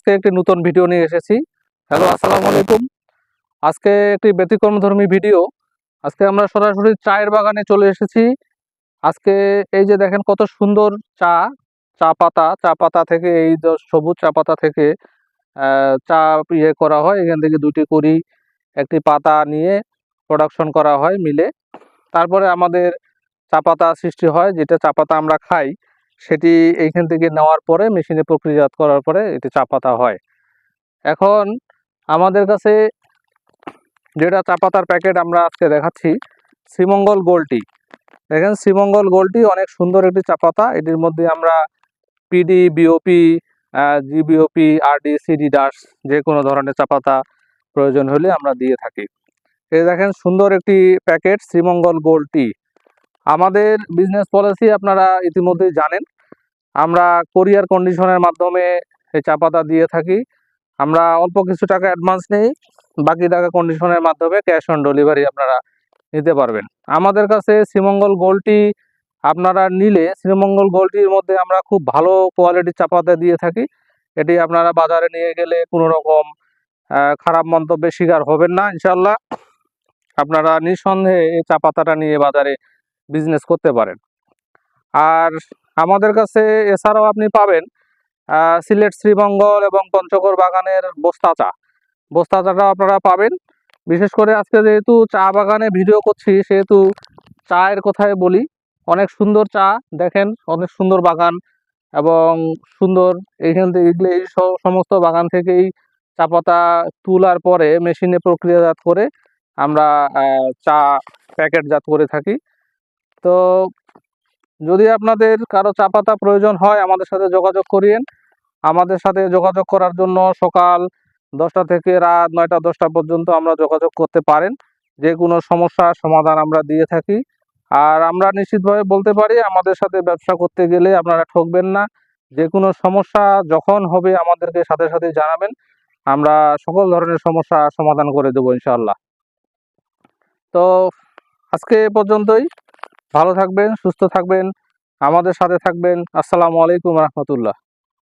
আজকে একটি নতুন ভিডিও নিয়ে এসেছি। হ্যালো, আসসালামু আলাইকুম। আজকে একটি ব্যতিক্রমধর্মী ভিডিও। আজকে আমরা সরাসরি চায়ের বাগানে চলে এসেছি। আজকে এই যে দেখেন কত সুন্দর চা পাতা থেকে এই যে সবুজ চা পাতা থেকে চা করা হয়। এখান থেকে দুটি করি একটি পাতা নিয়ে প্রোডাকশন করা হয় মিলে। তারপরে আমাদের চা পাতা সৃষ্টি হয়, যেটা চা পাতা আমরা খাই। সেটি এইখান থেকে নেওয়ার পরে মেশিনে প্রক্রিয়াজাত করার পরে এটি চা পাতা হয়। এখন আমাদের কাছে যেটা চা পাতার প্যাকেট আমরা আজকে দেখাচ্ছি, শ্রীমঙ্গল গোল্ড টি। দেখেন, শ্রীমঙ্গল গোল্ড টি অনেক সুন্দর একটি চা পাতা। এটির মধ্যে আমরা PD, BOP, GBOP, RD, CD ডাস যে কোনো ধরনের চা পাতা প্রয়োজন হলে আমরা দিয়ে থাকি। এই দেখেন সুন্দর একটি প্যাকেট শ্রীমঙ্গল গোল্ড টি। আমাদের বিজনেস পলিসি আপনারা ইতিমধ্যেই জানেন। আমরা কোরিয়ার কন্ডিশনের মাধ্যমে এই চা পাতা দিয়ে থাকি। আমরা অল্প কিছু টাকা অ্যাডভান্স নেই, বাকি টাকা কন্ডিশনের মাধ্যমে ক্যাশ অন ডেলিভারি আপনারা নিতে পারবেন। আমাদের কাছে শ্রীমঙ্গল গোল্ড টি আপনারা নিলে, শ্রীমঙ্গল গোল্ড টির মধ্যে আমরা খুব ভালো কোয়ালিটির চা পাতা দিয়ে থাকি। এটি আপনারা বাজারে নিয়ে গেলে কোনো রকম খারাপ মন্তব্যের শিকার হবেন না ইনশাল্লাহ। আপনারা নিঃসন্দেহে এই চা পাতাটা নিয়ে বাজারে বিজনেস করতে পারেন। আর আমাদের কাছে এছাড়াও আপনি পাবেন সিলেট, শ্রীমঙ্গল এবং পঞ্চগড় বাগানের বস্তা চাটাও আপনারা পাবেন। বিশেষ করে আজকে যেহেতু চা বাগানে ভিডিও করছি, সেহেতু চায়ের কথায় বলি। অনেক সুন্দর চা, দেখেন অনেক সুন্দর বাগান এবং সুন্দর। এইখান থেকে এই সমস্ত বাগান থেকেই চা পাতা তোলার পরে মেশিনে প্রক্রিয়াজাত করে আমরা চা প্যাকেটজাত করে থাকি। তো যদি আপনাদের কারো চা পাতা প্রয়োজন হয়, আমাদের সাথে যোগাযোগ করিয়েন। আমাদের সাথে যোগাযোগ করার জন্য সকাল 10টা থেকে রাত 9টা 10টা পর্যন্ত আমরা যোগাযোগ করতে পারেন। যে কোনো সমস্যার সমাধান আমরা দিয়ে থাকি। আর আমরা নিশ্চিতভাবে বলতে পারি, আমাদের সাথে ব্যবসা করতে গেলে আপনারা ঠকবেন না। যে কোনো সমস্যা যখন হবে আমাদেরকে সাথে সাথে জানাবেন, আমরা সকল ধরনের সমস্যা সমাধান করে দেবো ইনশাআল্লাহ। তো আজকে এ পর্যন্তই। ভালো থাকবেন, সুস্থ থাকবেন, আমাদের সাথে থাকবেন। আসসালামু আলাইকুম রহমতুল্লাহ।